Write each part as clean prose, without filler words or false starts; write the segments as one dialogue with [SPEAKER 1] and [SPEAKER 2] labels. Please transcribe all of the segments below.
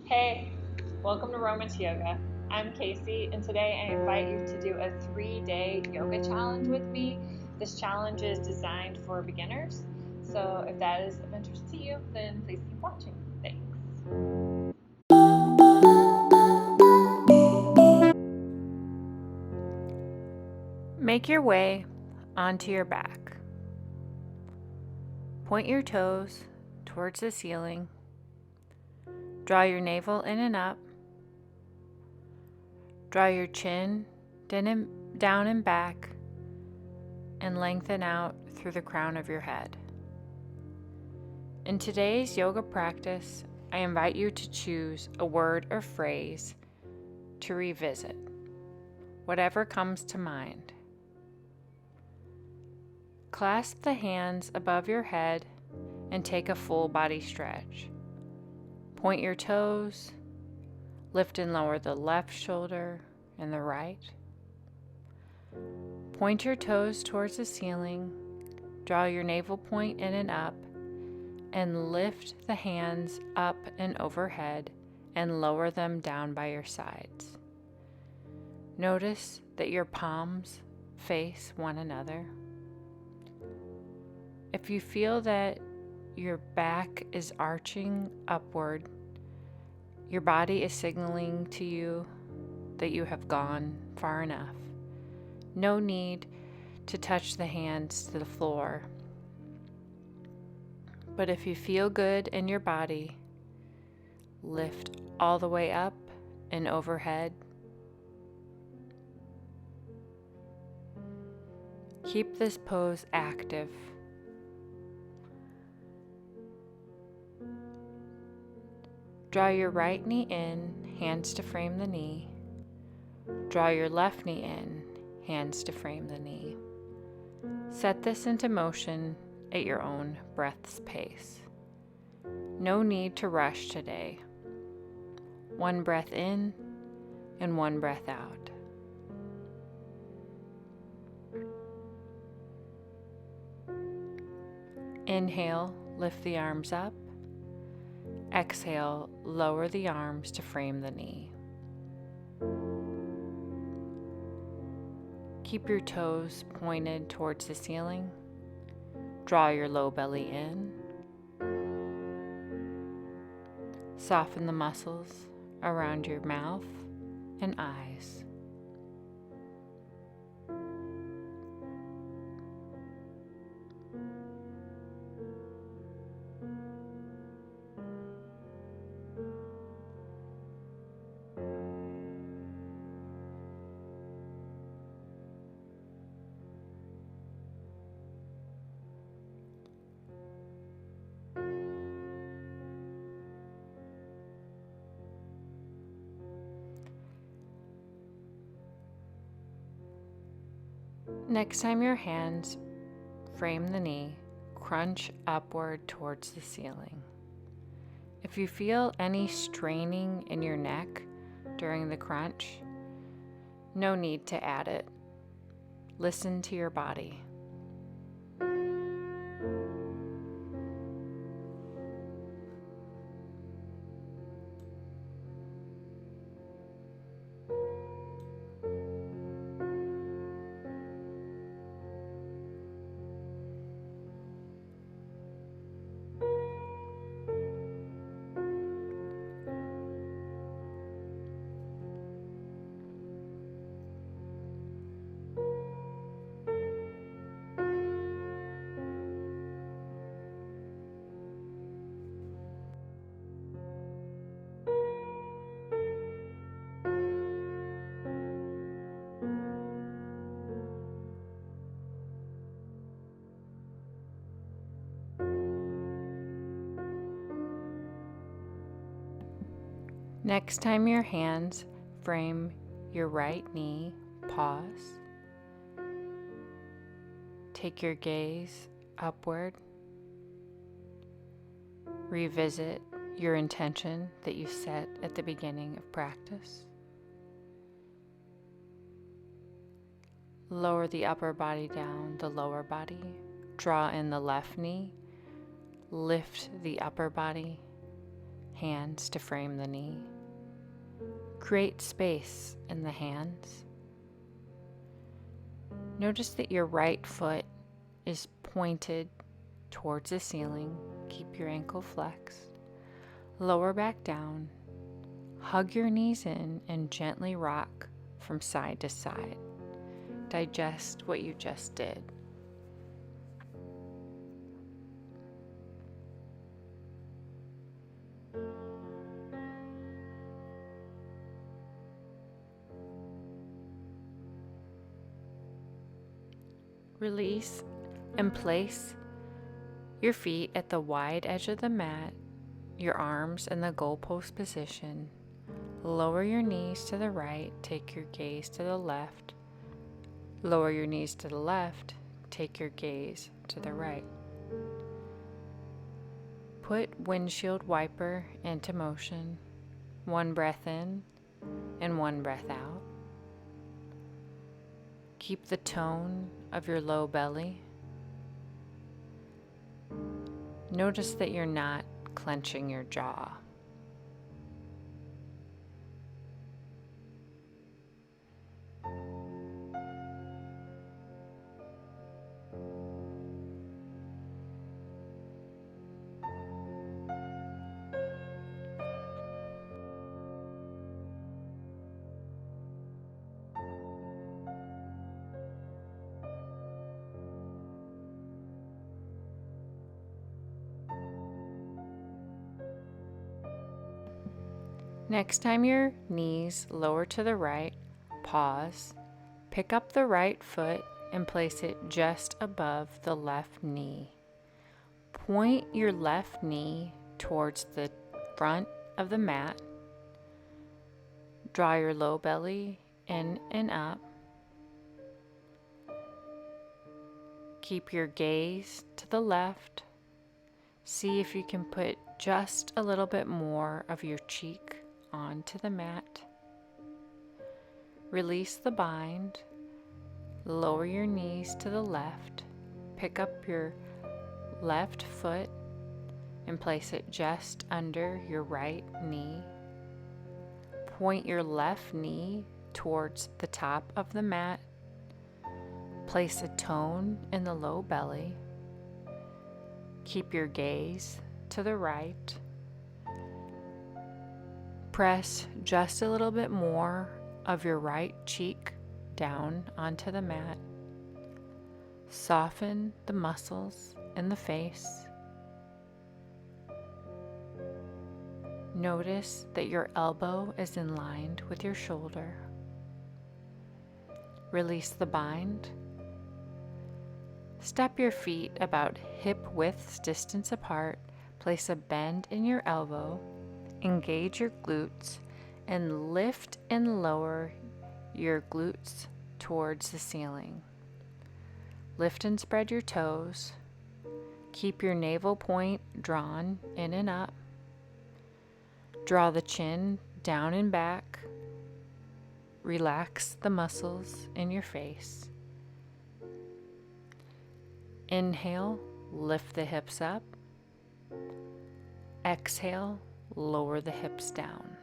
[SPEAKER 1] Hey, welcome to Romance Yoga. I'm Casey, and today I invite you to do a 3-day yoga challenge with me. This challenge is designed for beginners, so if that is of interest to you, then please keep watching. Thanks. Make your way onto your back. Point your toes towards the ceiling. Draw your navel in and up. Draw your chin down and back, and lengthen out through the crown of your head. In today's yoga practice, I invite you to choose a word or phrase to revisit, whatever comes to mind. Clasp the hands above your head and take a full body stretch. Point your toes, lift and lower the left shoulder and the right. Point your toes towards the ceiling, draw your navel point in and up, and lift the hands up and overhead and lower them down by your sides. Notice that your palms face one another. If you feel that your back is arching upward, your body is signaling to you that you have gone far enough. No need to touch the hands to the floor. But if you feel good in your body, lift all the way up and overhead. Keep this pose active. Draw your right knee in, hands to frame the knee. Draw your left knee in, hands to frame the knee. Set this into motion at your own breath's pace. No need to rush today. One breath in and one breath out. Inhale, lift the arms up. Exhale, lower the arms to frame the knee. Keep your toes pointed towards the ceiling. Draw your low belly in. Soften the muscles around your mouth and eyes. Next time your hands frame the knee, crunch upward towards the ceiling. If you feel any straining in your neck during the crunch, no need to add it. Listen to your body. Next time your hands frame your right knee, pause. Take your gaze upward. Revisit your intention that you set at the beginning of practice. Lower the upper body down, the lower body. Draw in the left knee. Lift the upper body. hands to frame the knee. Create space in the hands. Notice that your right foot is pointed towards the ceiling. Keep your ankle flexed. Lower back down. Hug your knees in and gently rock from side to side. Digest what you just did. Release and place your feet at the wide edge of the mat, your arms in the goalpost position. Lower your knees to the right, take your gaze to the left. Lower your knees to the left, take your gaze to the right. Put windshield wiper into motion. One breath in and one breath out. Keep the tone of your low belly. Notice that you're not clenching your jaw. Next time your knees lower to the right, pause, pick up the right foot and place it just above the left knee. Point your left knee towards the front of the mat. Draw your low belly in and up. Keep your gaze to the left. See if you can put just a little bit more of your cheek onto the mat. Release the bind. Lower your knees to the left. Pick up your left foot and place it just under your right knee. Point your left knee towards the top of the mat. Place a tone in the low belly. Keep your gaze to the right. Press just a little bit more of your right cheek down onto the mat. Soften the muscles in the face. Notice that your elbow is in line with your shoulder. Release the bind. Step your feet about hip width distance apart. Place a bend in your elbow. Engage your glutes and lift and lower your glutes towards the ceiling. Lift and spread your toes. Keep your navel point drawn in and up. Draw the chin down and back. Relax the muscles in your face. Inhale, lift the hips up. Exhale, lower the hips down.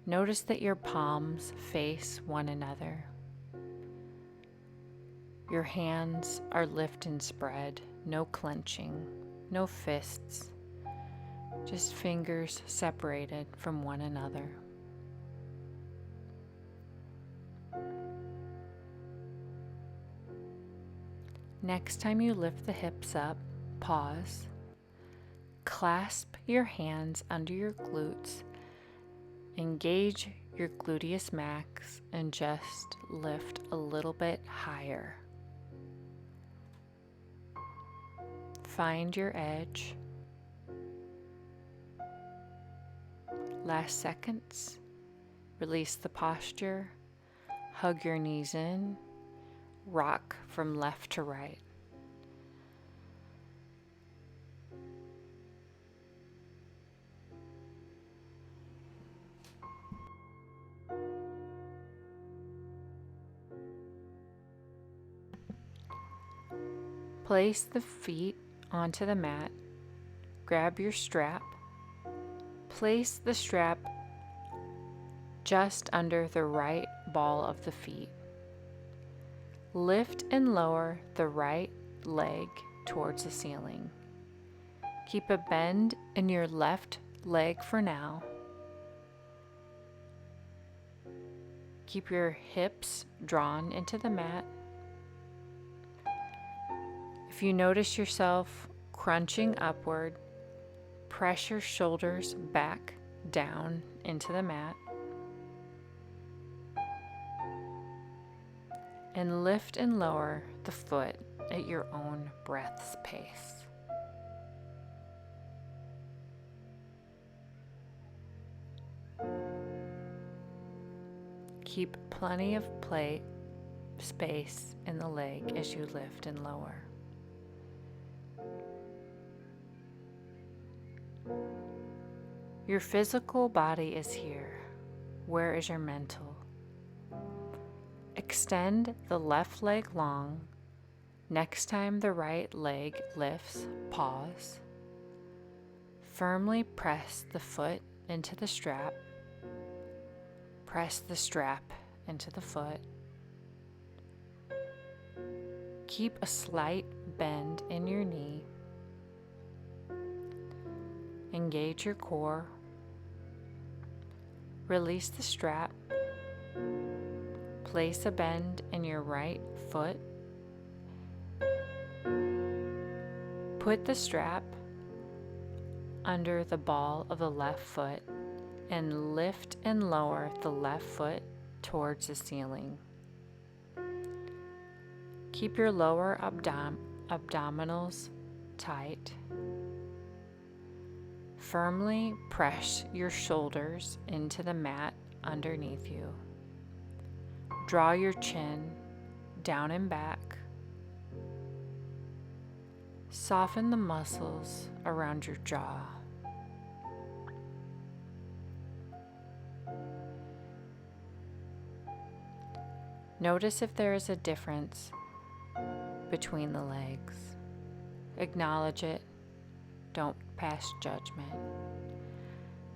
[SPEAKER 1] Notice that your palms face one another. Your hands are lift and spread, no clenching, no fists, just fingers separated from one another. Next time you lift the hips up, pause. Clasp your hands under your glutes. Engage your gluteus max and just lift a little bit higher. Find your edge. Last seconds. Release the posture. Hug your knees in. Rock from left to right. Place the feet onto the mat grab your strap. Place the strap just under the right ball of the feet. Lift and lower the right leg towards the ceiling. Keep a bend in your left leg for now. Keep your hips drawn into the mat. If you notice yourself crunching upward, press your shoulders back down into the mat. And lift and lower the foot at your own breath's pace. Keep plenty of space in the leg as you lift and lower. Your physical body is here. Where is your mental? Extend the left leg long. Next time the right leg lifts, pause. Firmly press the foot into the strap. Press the strap into the foot. Keep a slight bend in your knee. Engage your core. Release the strap. Place a bend in your right foot. Put the strap under the ball of the left foot and lift and lower the left foot towards the ceiling. Keep your lower abdominals tight. Firmly press your shoulders into the mat underneath you. Draw your chin down and back. Soften the muscles around your jaw. Notice if there is a difference between the legs. Acknowledge it. Don't pass judgment.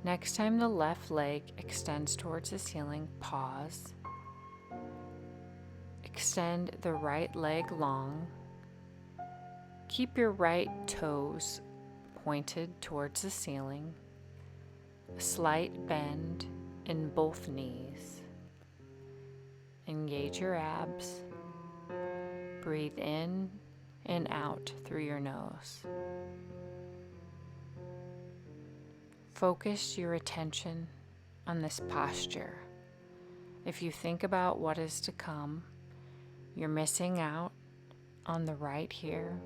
[SPEAKER 1] Next time the left leg extends towards the ceiling, pause. Extend the right leg long. Keep your right toes pointed towards the ceiling. A slight bend in both knees. Engage your abs. Breathe in and out through your nose. Focus your attention on this posture. If you think about what is to come, you're missing out on the right here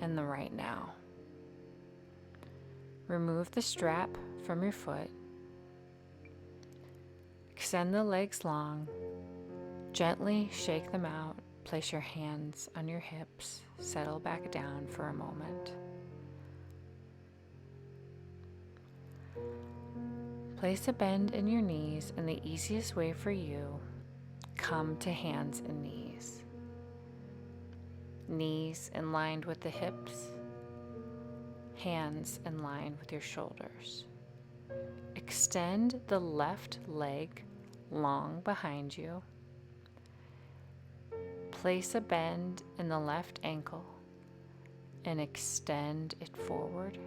[SPEAKER 1] and the right now. Remove the strap from your foot. Extend the legs long. Gently shake them out. Place your hands on your hips. Settle back down for a moment. Place a bend in your knees, and the easiest way for you, come to hands and knees. Knees in line with the hips, hands in line with your shoulders. Extend the left leg long behind you. Place a bend in the left ankle and extend it forward.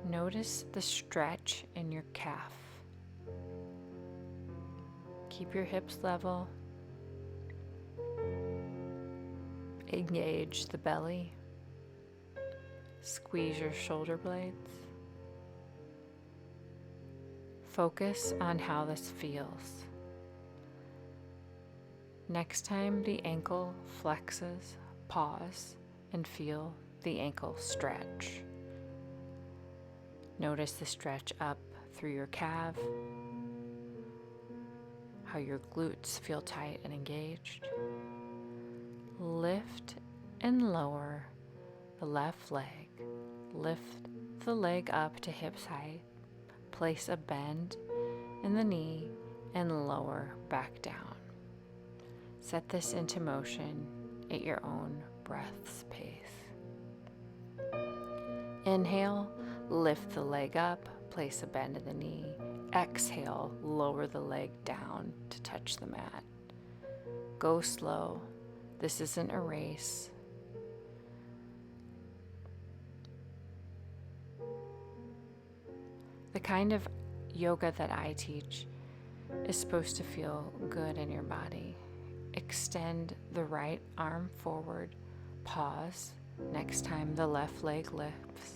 [SPEAKER 1] Notice the stretch in your calf. Keep your hips level. Engage the belly. Squeeze your shoulder blades. Focus on how this feels. Next time the ankle flexes, pause and feel the ankle stretch. Notice the stretch up through your calf, how your glutes feel tight and engaged. Lift and lower the left leg. Lift the leg up to hips height. Place a bend in the knee and lower back down. Set this into motion at your own breath's pace. Inhale, lift the leg up, place a bend in the knee. Exhale, lower the leg down to touch the mat. Go slow. This isn't a race. The kind of yoga that I teach is supposed to feel good in your body. Extend the right arm forward. Pause. Next time the left leg lifts.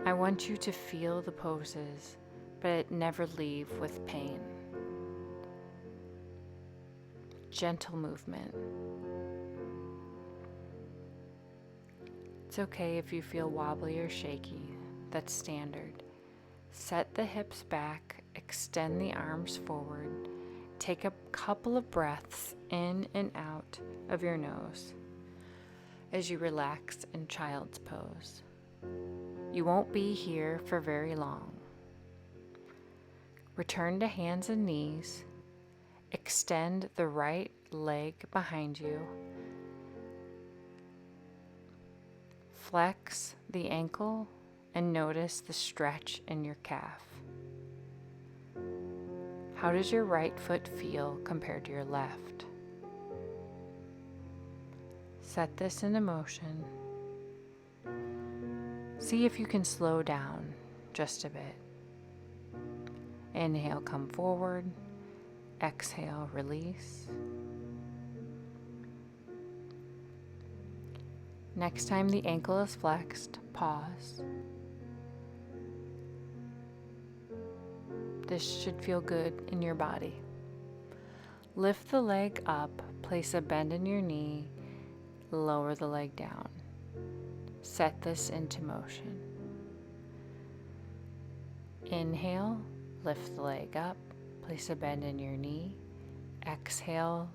[SPEAKER 1] I want you to feel the poses, but never leave with pain. Gentle movement. It's okay if you feel wobbly or shaky. That's standard. Set the hips back, extend the arms forward. Take a couple of breaths in and out of your nose as you relax in child's pose. You won't be here for very long. Return to hands and knees. Extend the right leg behind you. Flex the ankle and notice the stretch in your calf. How does your right foot feel compared to your left? Set this into motion. See if you can slow down just a bit. Inhale, come forward. Exhale, release. Next time the ankle is flexed, pause. This should feel good in your body. Lift the leg up, place a bend in your knee, lower the leg down. Set this into motion. Inhale, lift the leg up, place a bend in your knee. Exhale,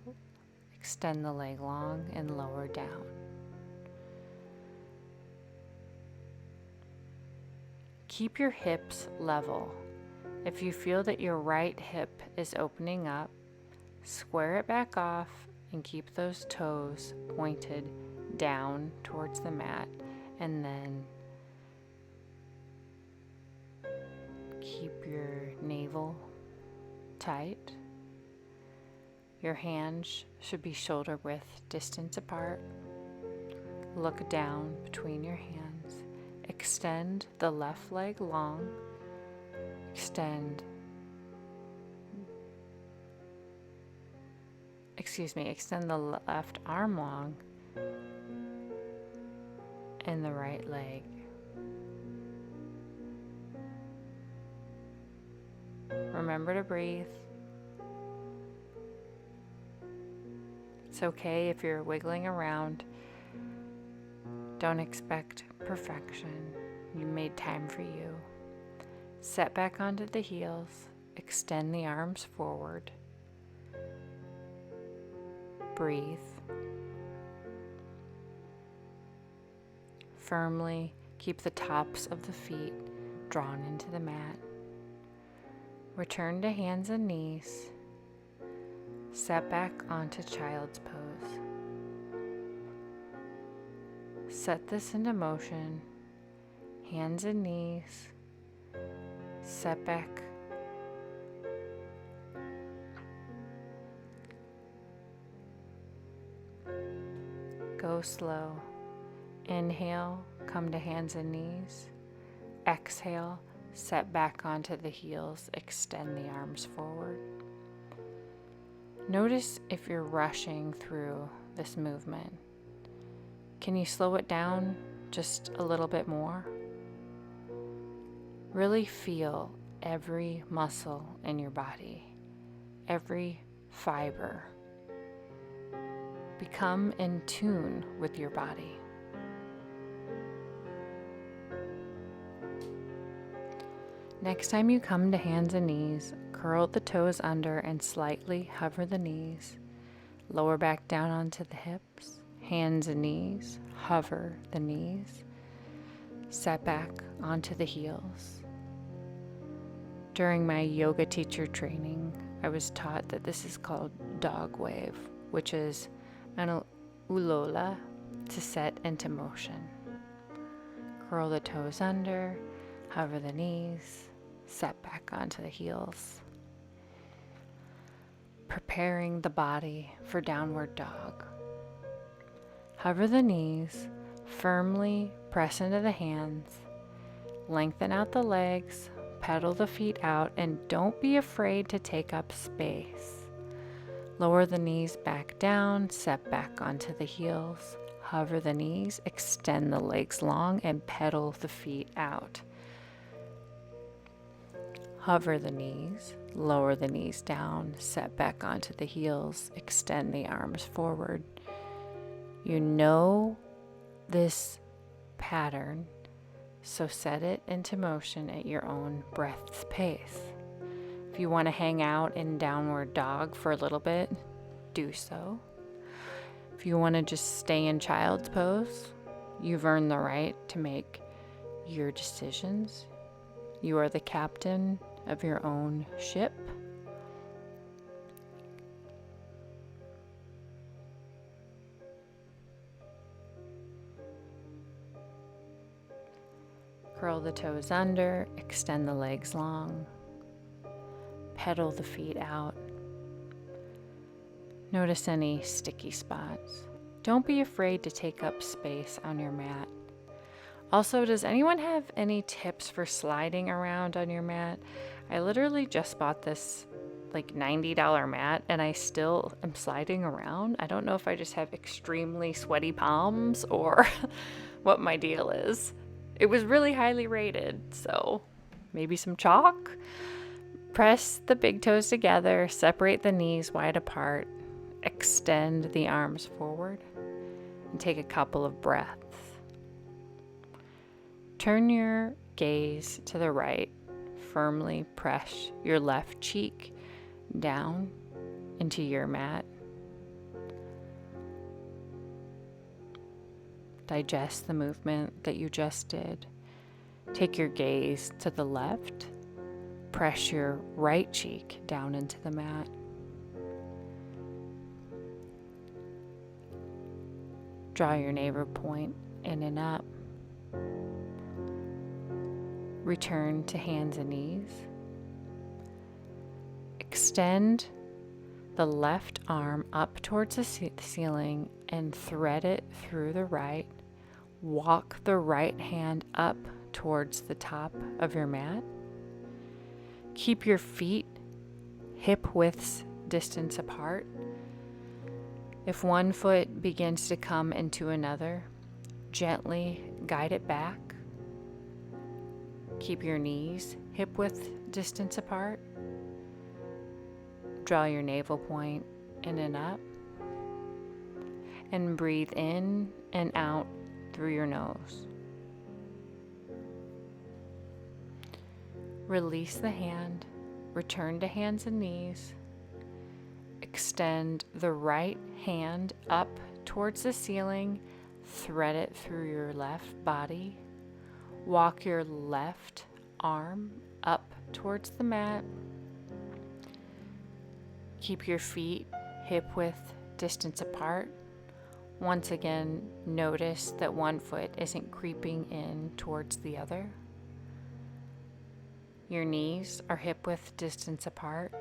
[SPEAKER 1] extend the leg long and lower down. Keep your hips level. If you feel that your right hip is opening up, square it back off and keep those toes pointed down towards the mat, and then keep your navel tight. Your hands should be shoulder width distance apart. Look down between your hands. Extend the left leg long. Extend the left arm long and the right leg. Remember to breathe. It's okay if you're wiggling around. Don't expect perfection. You made time for you. Set back onto the heels. Extend the arms forward. Breathe. Firmly keep the tops of the feet drawn into the mat. Return to hands and knees. Set back onto child's pose. Set this into motion. Hands and knees. Set back. Go slow. Inhale, come to hands and knees. Exhale, set back onto the heels, extend the arms forward. Notice if you're rushing through this movement. Can you slow it down just a little bit more? Really feel every muscle in your body, every fiber. Become in tune with your body. Next time you come to hands and knees, curl the toes under and slightly hover the knees. Lower back down onto the hips. Hands and knees, hover the knees. Set back onto the heels. During my yoga teacher training, I was taught that this is called dog wave, which is an ulola to set into motion. Curl the toes under, hover the knees, set back onto the heels. Preparing the body for downward dog. Hover the knees, firmly press into the hands, lengthen out the legs, pedal the feet out, and don't be afraid to take up space. Lower the knees back down, set back onto the heels. Hover the knees, extend the legs long, and pedal the feet out. Hover the knees, lower the knees down, set back onto the heels, extend the arms forward. You know this pattern, so set it into motion at your own breath's pace. If you want to hang out in downward dog for a little bit, do so. If you want to just stay in child's pose, you've earned the right to make your decisions. You are the captain of your own ship. Curl the toes under, extend the legs long, pedal the feet out. Notice any sticky spots. Don't be afraid to take up space on your mat. Also, does anyone have any tips for sliding around on your mat? I literally just bought this like $90 mat and I still am sliding around. I don't know if I just have extremely sweaty palms or what my deal is. It was really highly rated, so maybe some chalk. Press the big toes together, separate the knees wide apart, extend the arms forward, and take a couple of breaths. Turn your gaze to the right. Firmly press your left cheek down into your mat. Digest the movement that you just did. Take your gaze to the left. Press your right cheek down into the mat. Draw your navel point in and up. Return to hands and knees. Extend the left arm up towards the ceiling and thread it through the right. Walk the right hand up towards the top of your mat. Keep your feet hip widths distance apart. If one foot begins to come into another, gently guide it back. Keep your knees hip width distance apart. Draw your navel point in and up. And breathe in and out through your nose. Release the hand. Return to hands and knees. Extend the right hand up towards the ceiling. Thread it through your left body. Walk your left arm up towards the mat. Keep your feet hip width distance apart. Once again, notice that one foot isn't creeping in towards the other. Your knees are hip width distance apart.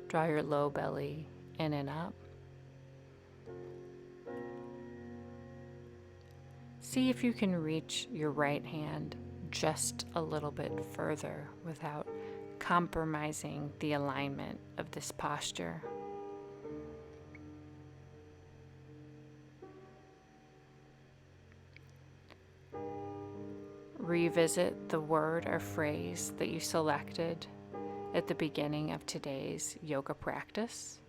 [SPEAKER 1] Draw your low belly in and up. See if you can reach your right hand just a little bit further without compromising the alignment of this posture. Revisit the word or phrase that you selected at the beginning of today's yoga practice.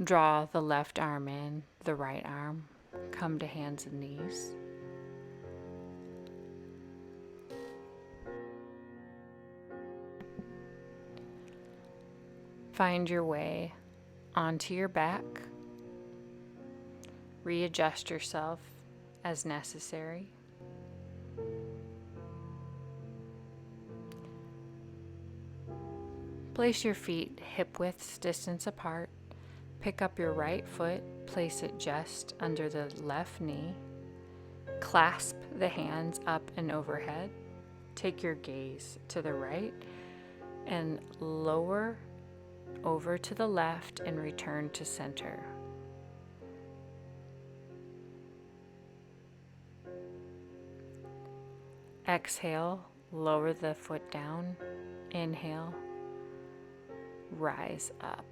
[SPEAKER 1] Draw the left arm in, the right arm. Come to hands and knees. Find your way onto your back. Readjust yourself as necessary. Place your feet hip width distance apart. Pick up your right foot, Place it just under the left knee. Clasp the hands up and overhead. Take your gaze to the right and lower over to the left and return to center. Exhale, lower the foot down. Inhale, rise up.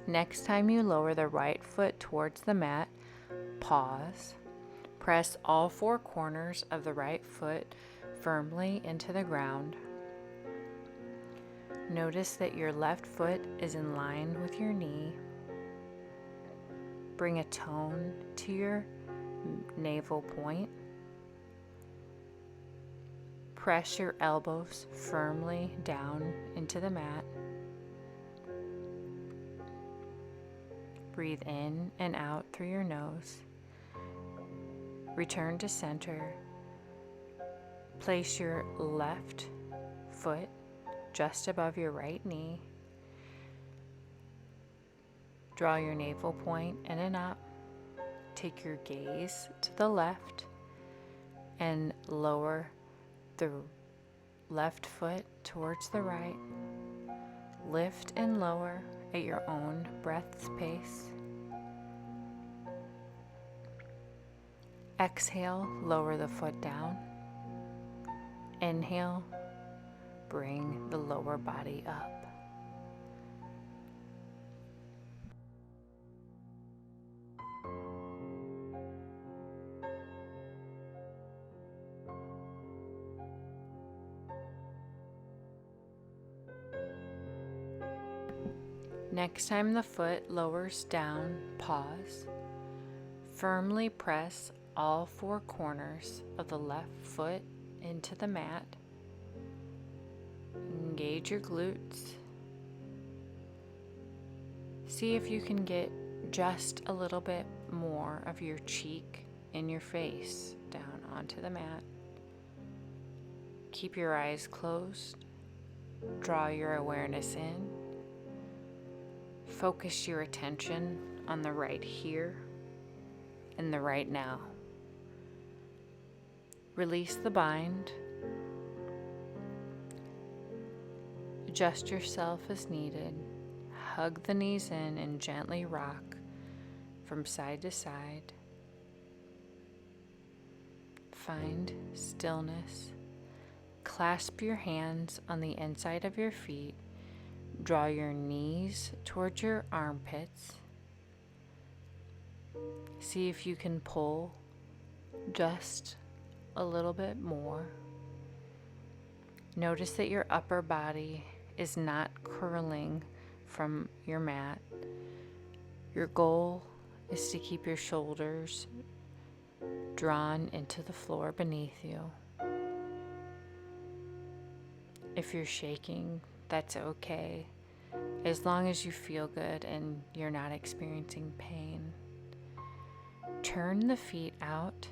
[SPEAKER 1] Next time you lower the right foot towards the mat, pause. Press all four corners of the right foot firmly into the ground. Notice that your left foot is in line with your knee. Bring a tone to your navel point. Press your elbows firmly down into the mat. Breathe in and out through your nose. Return to center. Place your left foot just above your right knee. Draw your navel point in and up. Take your gaze to the left and lower the left foot towards the right. Lift and lower at your own breath's pace. Exhale, lower the foot down. Inhale, bring the lower body up. Next time the foot lowers down, pause. Firmly press all four corners of the left foot into the mat. Engage your glutes. See if you can get just a little bit more of your cheek and your face down onto the mat. Keep your eyes closed. Draw your awareness in. Focus your attention on the right here and the right now. Release the bind. Adjust yourself as needed. Hug the knees in and gently rock from side to side. Find stillness. Clasp your hands on the inside of your feet. Draw your knees towards your armpits. See if you can pull just a little bit more. Notice that your upper body is not curling from your mat. Your goal is to keep your shoulders drawn into the floor beneath you. If you're shaking, that's okay, as long as you feel good and you're not experiencing pain. Turn the feet out,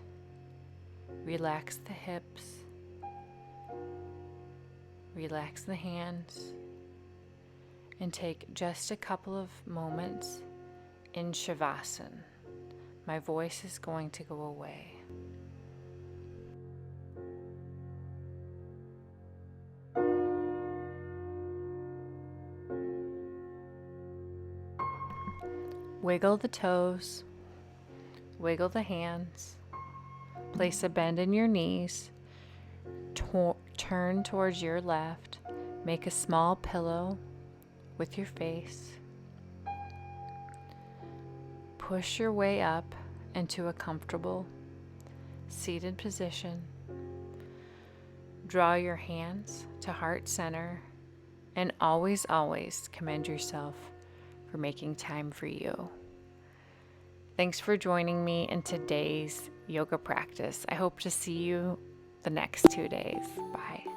[SPEAKER 1] relax the hips, relax the hands, and take just a couple of moments in Shavasana. My voice is going to go away. Wiggle the toes, wiggle the hands, place a bend in your knees, turn towards your left, make a small pillow with your face. Push your way up into a comfortable seated position. Draw your hands to heart center and always, always commend yourself for making time for you. Thanks for joining me in today's yoga practice. I hope to see you the next 2 days. Bye.